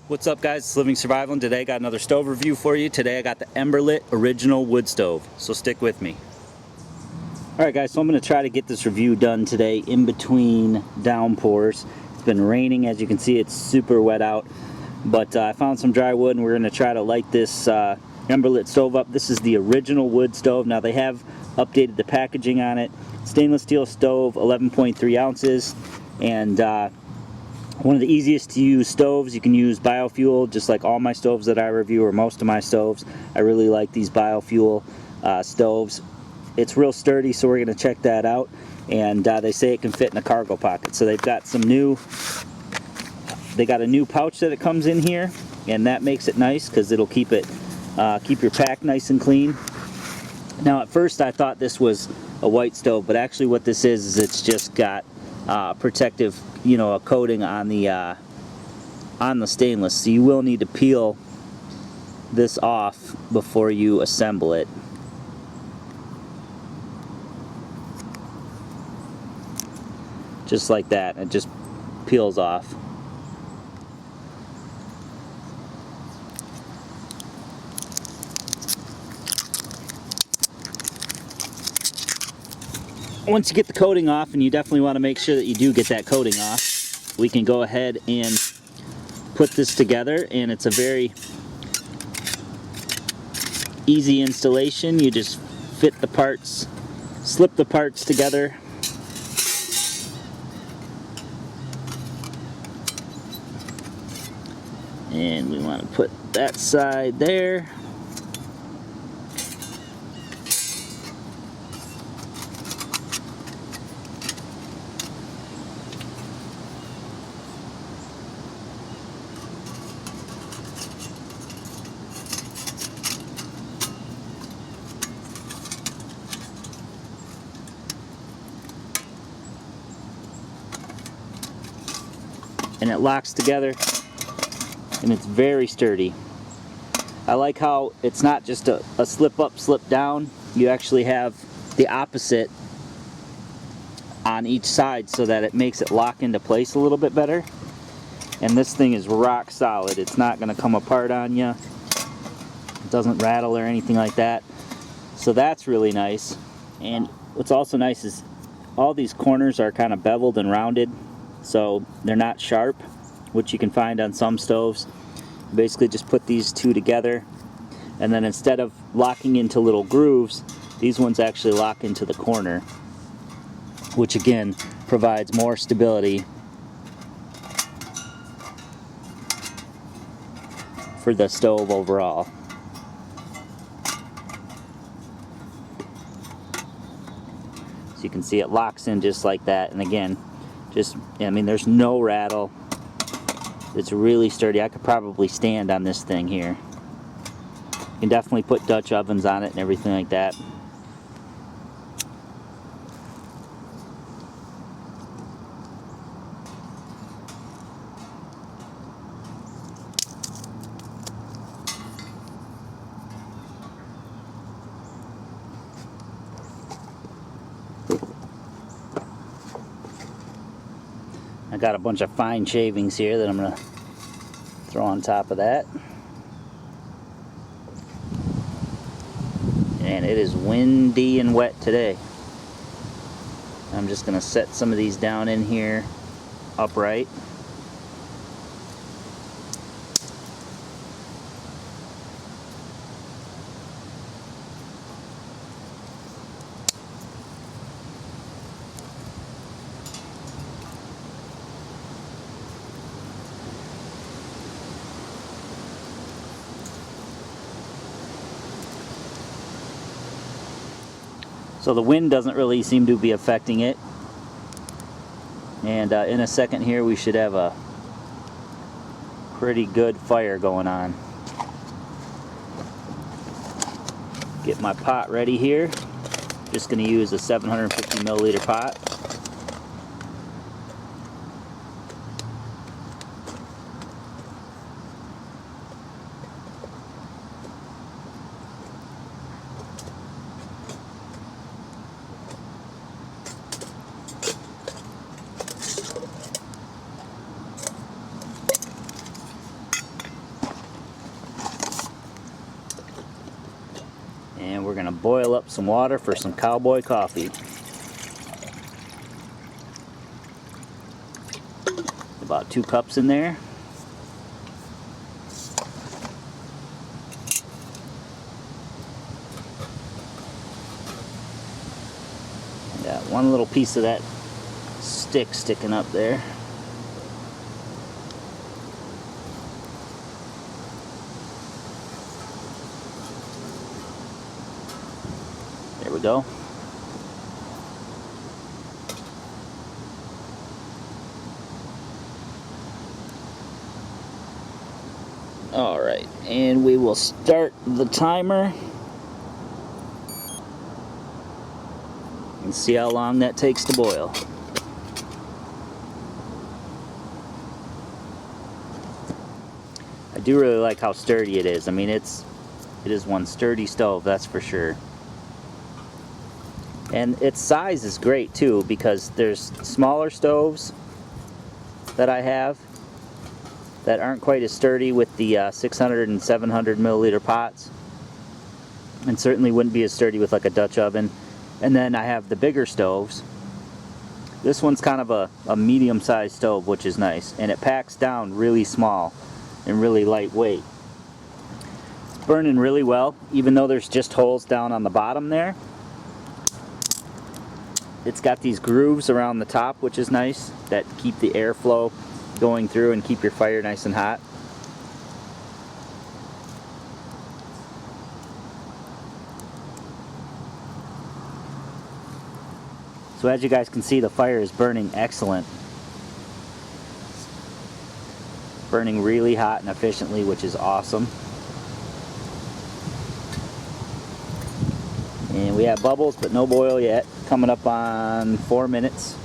What's up guys, it's Living Survival, and today I got another stove review for you. Today I got the Emberlit original wood stove, so stick with me. Alright guys, so I'm going to try to get this review done today in between downpours. It's been raining, as you can see, it's super wet out. But I found some dry wood and we're going to try to light this Emberlit stove up. This is the original wood stove. Now they have updated the packaging on it. Stainless steel stove, 11.3 ounces, and one of the easiest to use stoves. You can use biofuel, just like all my stoves that I review, or most of my stoves. I really like these biofuel stoves. It's real sturdy, so we're going to check that out. And they say it can fit in a cargo pocket. So they've got some new, they got a new pouch that it comes in here, and that makes it nice because it'll keep it, keep your pack nice and clean. Now at first I thought this was a white stove, but actually what this is it's just got protective, a coating on the stainless, so you will need to peel this off before you assemble it. Just like that, it just peels off. Once you get the coating off, and you definitely want to make sure that you do get that coating off, we can go ahead and put this together, and it's a very easy installation. You just fit the parts, slip the parts together, and we want to put that side there. And it locks together, and it's very sturdy. I like how it's not just a slip up, slip down. You actually have the opposite on each side so that it makes it lock into place a little bit better. And this thing is rock solid. It's not going to come apart on you. It doesn't rattle or anything like that. So that's really nice. And what's also nice is all these corners are kind of beveled and rounded, so they're not sharp, which you can find on some stoves. Basically just put these two together, and then instead of locking into little grooves, these ones actually lock into the corner, which again provides more stability for the stove overall. So you can see it locks in just like that, and again, there's no rattle. It's really sturdy. I could probably stand on this thing here. You can definitely put Dutch ovens on it and everything like that. I got a bunch of fine shavings here that I'm going to throw on top of that. And it is windy and wet today. I'm just going to set some of these down in here upright. So the wind doesn't really seem to be affecting it. And in a second here we should have a pretty good fire going on. Get my pot ready here. Just going to use a 750 milliliter pot. And we're gonna boil up some water for some cowboy coffee. About 2 cups in there. Got one little piece of that stick sticking up there. There we go. All right, and we will start the timer and see how long that takes to boil. I do really like how sturdy it is. I mean, it is one sturdy stove, that's for sure. And its size is great too, because there's smaller stoves that I have that aren't quite as sturdy with the 600 and 700 milliliter pots, and certainly wouldn't be as sturdy with like a Dutch oven. And then I have the bigger stoves. This one's kind of a medium-sized stove, which is nice, and it packs down really small and really lightweight. It's burning really well, even though there's just holes down on the bottom there. It's got these grooves around the top, which is nice, that keep the airflow going through and keep your fire nice and hot. So as you guys can see, the fire is burning excellent. Burning really hot and efficiently, which is awesome. And we have bubbles, but no boil yet. Coming up on 4 minutes.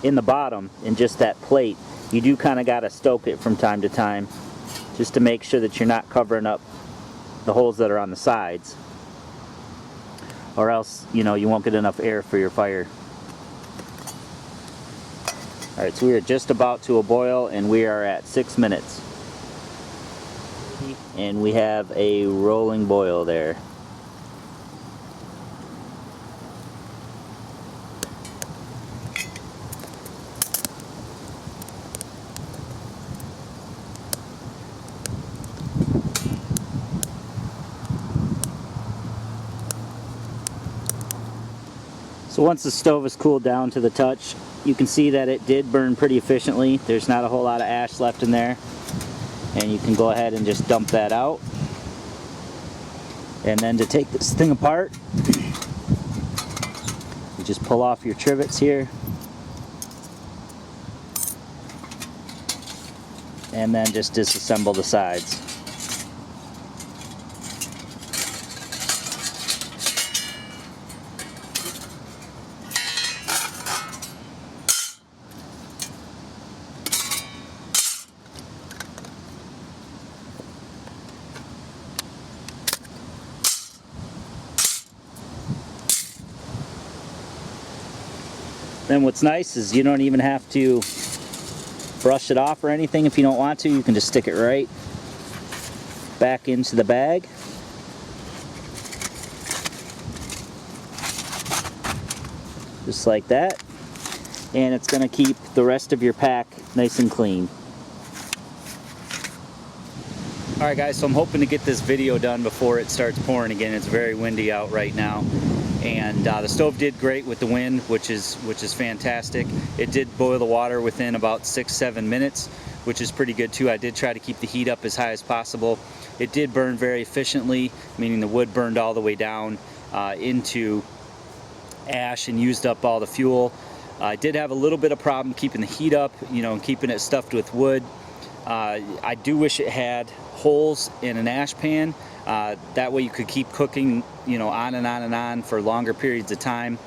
In the bottom, in just that plate, you do kind of got to stoke it from time to time, just to make sure that you're not covering up the holes that are on the sides, or else, you know, you won't get enough air for your fire. Alright, so we are just about to a boil, and we are at 6 minutes. And we have a rolling boil there. So once the stove is cooled down to the touch, you can see that it did burn pretty efficiently. There's not a whole lot of ash left in there. And you can go ahead and just dump that out. And then to take this thing apart, you just pull off your trivets here. And then just disassemble the sides. Then what's nice is you don't even have to brush it off or anything if you don't want to. You can just stick it right back into the bag. Just like that. And it's going to keep the rest of your pack nice and clean. Alright guys, so I'm hoping to get this video done before it starts pouring again. It's very windy out right now. And the stove did great with the wind, which is fantastic. It did boil the water within about 6-7 minutes, which is pretty good too. I did try to keep the heat up as high as possible. It did burn very efficiently, meaning the wood burned all the way down into ash and used up all the fuel. I did have a little bit of problem keeping the heat up, you know, and keeping it stuffed with wood. I do wish it had holes in an ash pan. That way you could keep cooking, you know, on and on and on for longer periods of time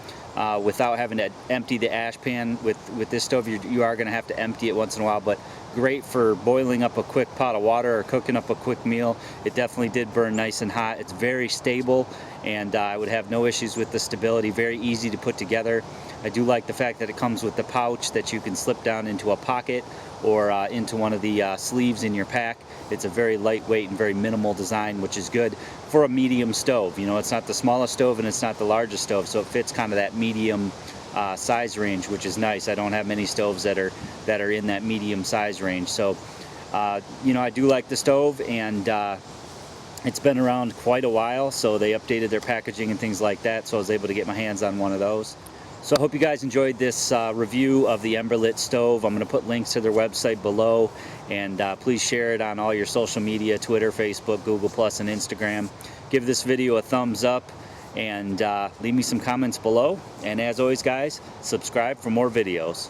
without having to empty the ash pan. With this stove, you are going to have to empty it once in a while, but great for boiling up a quick pot of water or cooking up a quick meal. It definitely did burn nice and hot. It's very stable, and I would have no issues with the stability. Very easy to put together. I do like the fact that it comes with the pouch that you can slip down into a pocket or into one of the sleeves in your pack. It's a very lightweight and very minimal design, which is good for a medium stove. You know, it's not the smallest stove and it's not the largest stove, so it fits kind of that medium size range, which is nice. I don't have many stoves that are in that medium size range. So you know, I do like the stove, and it's been around quite a while, so they updated their packaging and things like that, so I was able to get my hands on one of those. So I hope you guys enjoyed this review of the Emberlit stove. I'm going to put links to their website below, and please share it on all your social media, Twitter, Facebook, Google+, and Instagram. Give this video a thumbs up, and leave me some comments below. And as always, guys, subscribe for more videos.